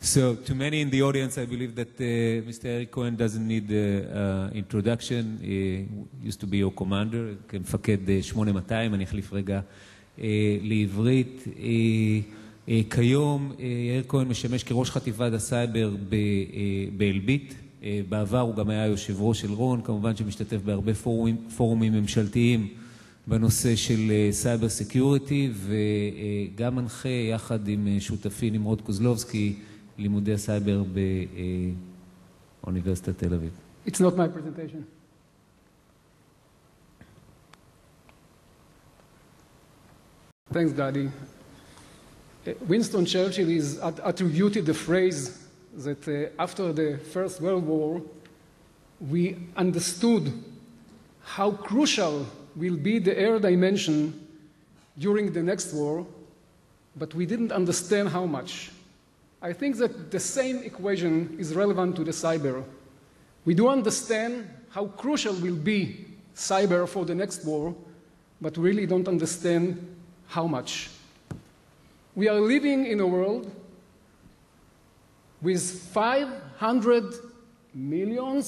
So, to many in the audience, I believe that Mr. Yair Cohen doesn't need introduction. He used to be your commander, כמפקד 8200, אני אחליף רגע לעברית. כיום יאיר כהן משמש כראש חטיבת הסייבר באלביט. בעבר הוא גם היה יושב ראש של רון, כמובן שמשתתף בהרבה פורומים ממשלתיים בנושא של סייבר סקיוריטי, וגם מנחה יחד עם שותפי נמרוד קוזלובסקי לימודי הסייבר באוניברסיטת תל אביב. It's not my presentation. Thanks, Gadi. Winston Churchill is attributed the phrase that after the First World War, we understood how crucial will be the air dimension during the next war, but we didn't understand how much. I think that the same equation is relevant to the cyber. We do understand how crucial will be cyber for the next war, but really don't understand how much. We are living in a world with 500 million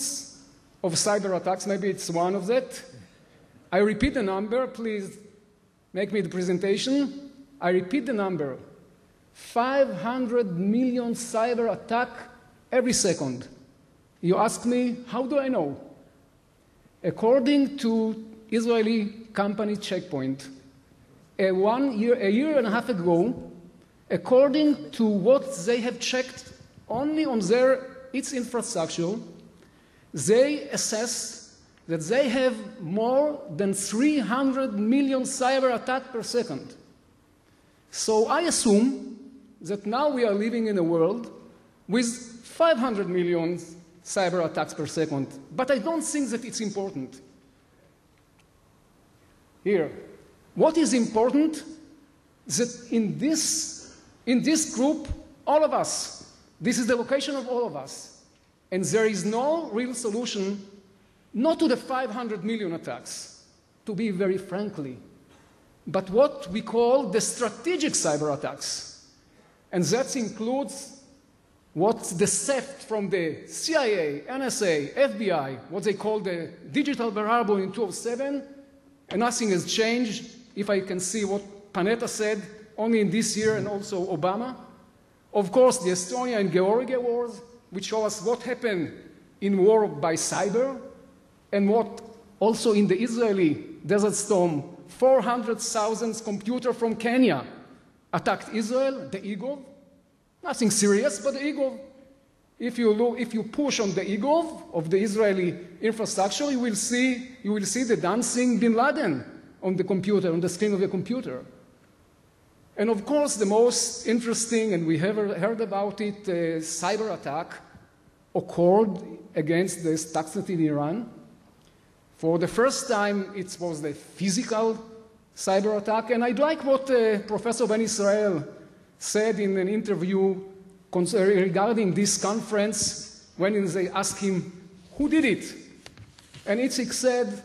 of cyber attacks. Maybe it's one of that. I repeat the number. Please make me the presentation. I repeat the number. 500 million cyber attacks every second. You ask me, how do I know? According to Israeli company Checkpoint, a year and a half ago, according to what they have checked only on its infrastructure, they assess that they have more than 300 million cyber attacks per second. So I assume that now we are living in a world with 500 million cyber attacks per second. But I don't think that it's important. Here, what is important is that in this group, all of us, this is the location of all of us. And there is no real solution, not to the 500 million attacks, to be very frankly, but what we call the strategic cyber attacks. And that includes what's the theft from the CIA, NSA, FBI, what they call the digital Pearl Harbor in 2007, and nothing has changed. If I can see what Panetta said, only in this year, and also Obama. Of course, the Estonia and Georgia wars, which show us what happened in war by cyber, and what also in the Israeli Desert Storm, 400,000 computers from Kenya attacked Israel, the Eagle. Nothing serious, but the Eagle. If you push on the Eagle of the Israeli infrastructure, you will see the dancing bin Laden on the computer, on the screen of the computer. And of course, the most interesting, and we have heard about it, cyber attack occurred against the Stuxnet in Iran. For the first time, it was the physical cyber attack. And I like what Professor Ben Israel said in an interview regarding this conference when they asked him, who did it? And Itzik said,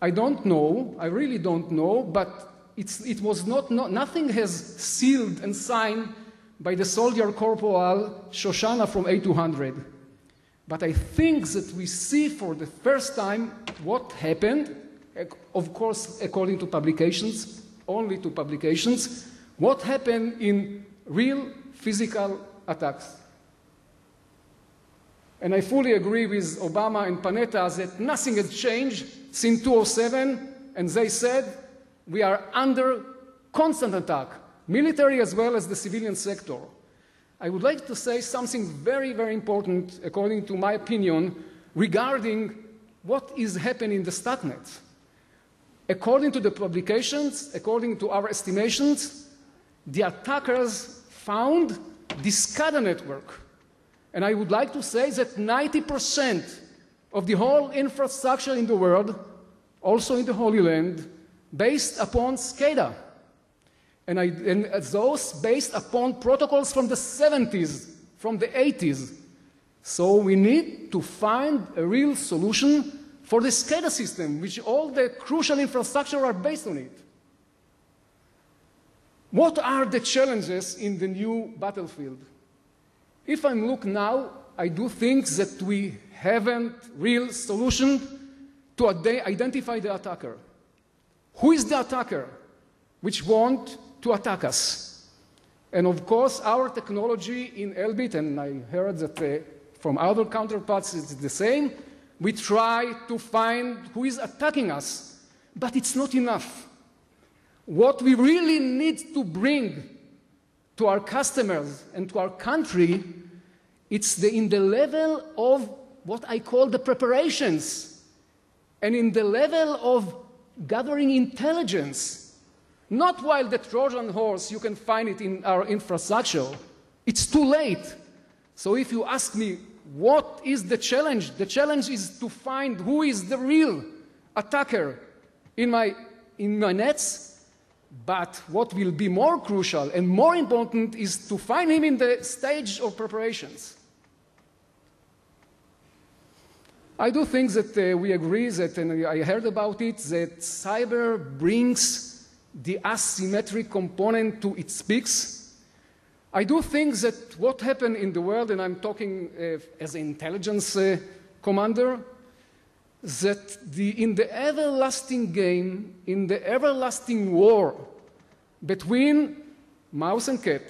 I don't know, I really don't know, but it was nothing has sealed and signed by the soldier corporal Shoshana from A200. But I think that we see for the first time what happened, of course, according to publications, only to publications, what happened in real physical attacks. And I fully agree with Obama and Panetta that nothing has changed since 2007, and they said, we are under constant attack, military as well as the civilian sector. I would like to say something very, very important, according to my opinion, regarding what is happening in the Stuxnet. According to the publications, according to our estimations, the attackers found this SCADA network. And I would like to say that 90% of the whole infrastructure in the world, also in the Holy Land, based upon SCADA, and those based upon protocols from the 70s, from the 80s. So we need to find a real solution for the SCADA system, which all the crucial infrastructure are based on it. What are the challenges in the new battlefield? If I look now, I do think that we haven't real solution to identify the attacker. Who is the attacker which want to attack us? And of course, our technology in Elbit, and I heard that from other counterparts it's the same, we try to find who is attacking us, but it's not enough. What we really need to bring to our customers and to our country, it's in the level of what I call the preparations, and in the level of gathering intelligence. Not while the Trojan horse, you can find it in our infrastructure. It's too late. So if you ask me, what is the challenge? The challenge is to find who is the real attacker in my nets. But what will be more crucial and more important is to find him in the stage of preparations. I do think that we agree that, and I heard about it, that cyber brings the asymmetric component to its peaks. I do think that what happened in the world, and I'm talking as an intelligence commander, that in the everlasting game, in the everlasting war between mouse and cat,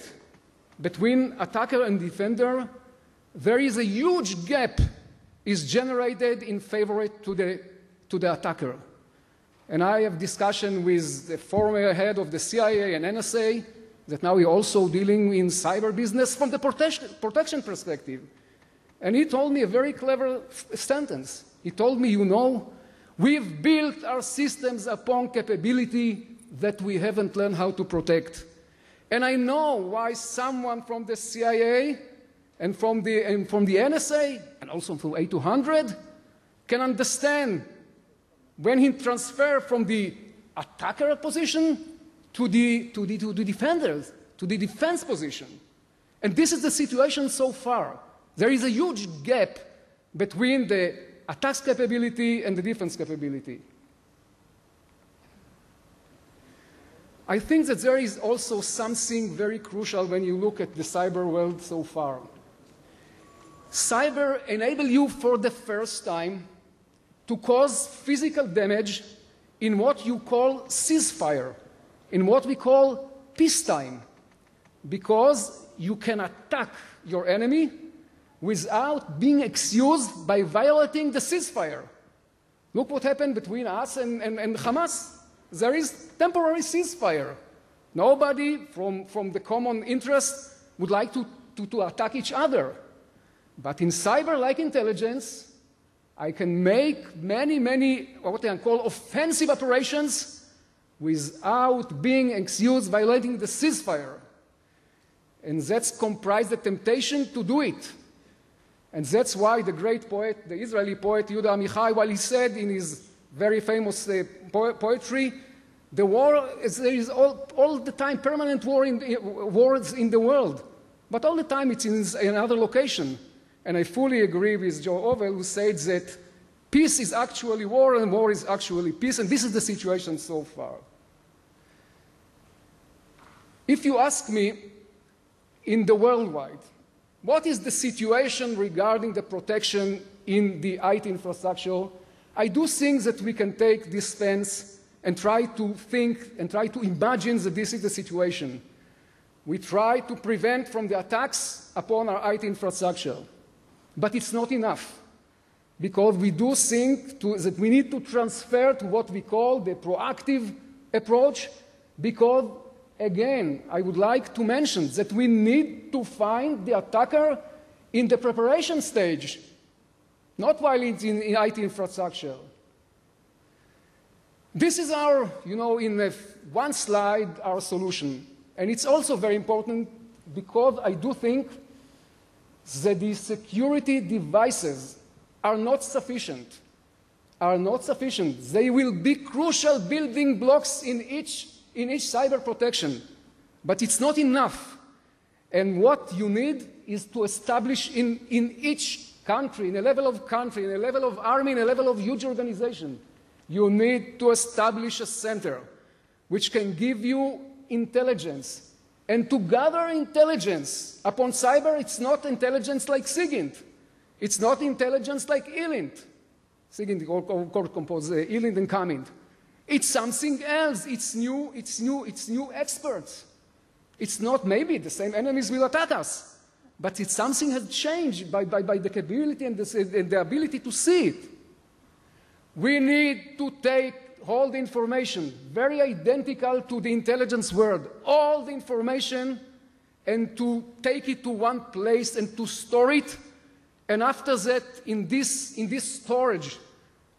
between attacker and defender, there is a huge gap is generated in favor to the attacker. And I have discussion with the former head of the CIA and NSA that now we're also dealing in cyber business from the protection perspective. And he told me a very clever sentence. He told me, you know, we've built our systems upon capability that we haven't learned how to protect. And I know why someone from the CIA and from the NSA, and also from A200, can understand when he transfers from the attacker position to the defenders, to the defense position. And this is the situation so far. There is a huge gap between the attacks capability and the defense capability. I think that there is also something very crucial when you look at the cyber world so far. Cyber enables you for the first time to cause physical damage in what you call ceasefire, in what we call peacetime, because you can attack your enemy without being excused by violating the ceasefire. Look what happened between us and Hamas. There is temporary ceasefire. Nobody from the common interest would like to attack each other. But in cyber-like intelligence, I can make many, what I call offensive operations without being excused violating the ceasefire. And that's comprised the temptation to do it. And that's why the great poet, the Israeli poet Yehuda Amichai, while he said in his very famous poetry, there is all the time permanent wars in the world. But all the time it's in another location. And I fully agree with Joe Ovel, who said that peace is actually war and war is actually peace. And this is the situation so far. If you ask me, in the worldwide, what is the situation regarding the protection in the IT infrastructure, I do think that we can take this stance and try to think and try to imagine that this is the situation. We try to prevent from the attacks upon our IT infrastructure. But it's not enough, because we do think that we need to transfer to what we call the proactive approach, because, again, I would like to mention that we need to find the attacker in the preparation stage, not while it's in IT infrastructure. This is our, in one slide, our solution. And it's also very important because I do think that the security devices are not sufficient. They will be crucial building blocks in each cyber protection. But it's not enough. And what you need is to establish in each country, in a level of country, in a level of army, in a level of huge organization, you need to establish a center which can give you intelligence, and to gather intelligence upon cyber. It's not intelligence like SIGINT. It's not intelligence like ELINT. SIGINT composed ELINT and COMINT. It's something else. It's new experts. It's not maybe the same enemies will attack us, but it's something has changed by the capability and the ability to see it. We need to hold the information, very identical to the intelligence world, all the information, and to take it to one place and to store it. And after that, in this storage,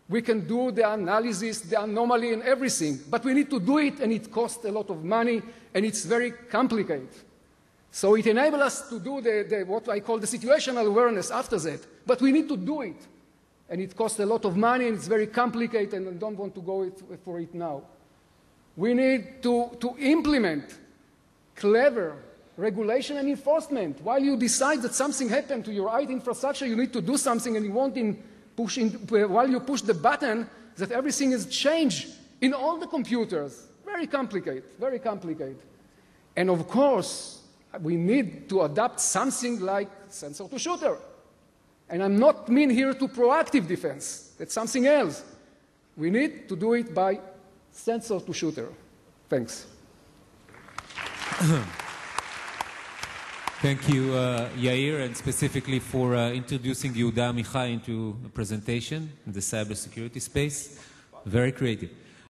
we can do the analysis, the anomaly, and everything. But we need to do it, and it costs a lot of money, and it's very complicated. So it enables us to do what I call the situational awareness after that. But we need to do it. And it costs a lot of money, and it's very complicated, and I don't want to go for it now. We need to implement clever regulation and enforcement. While you decide that something happened to your IT infrastructure, you need to do something, and you want while you push the button, that everything is changed in all the computers. Very complicated, very complicated. And of course, we need to adapt something like sensor to shooter. And I'm not mean here to proactive defense. That's something else. We need to do it by sensor to shooter. Thanks. Thank you, Yair, and specifically for introducing Yehuda Amichai into the presentation in the cybersecurity space. Very creative.